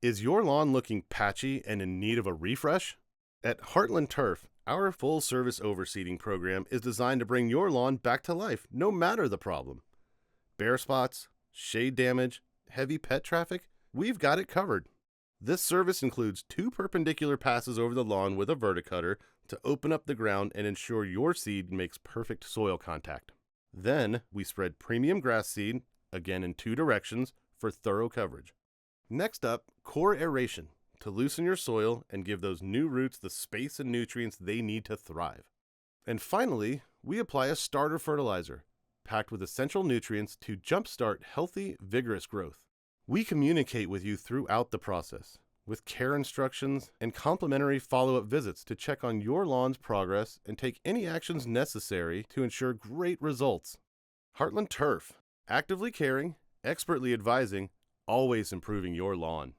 Is your lawn looking patchy and in need of a refresh? At Heartland Turf, our full-service overseeding program is designed to bring your lawn back to life, no matter the problem. Bare spots, shade damage, heavy pet traffic, we've got it covered. This service includes 2 perpendicular passes over the lawn with a verticutter to open up the ground and ensure your seed makes perfect soil contact. Then, we spread premium grass seed, again in 2 directions, for thorough coverage. Next up, core aeration, to loosen your soil and give those new roots the space and nutrients they need to thrive. And finally, we apply a starter fertilizer, packed with essential nutrients to jumpstart healthy, vigorous growth. We communicate with you throughout the process, with care instructions and complimentary follow-up visits to check on your lawn's progress and take any actions necessary to ensure great results. Heartland Turf, actively caring, expertly advising, always improving your lawn.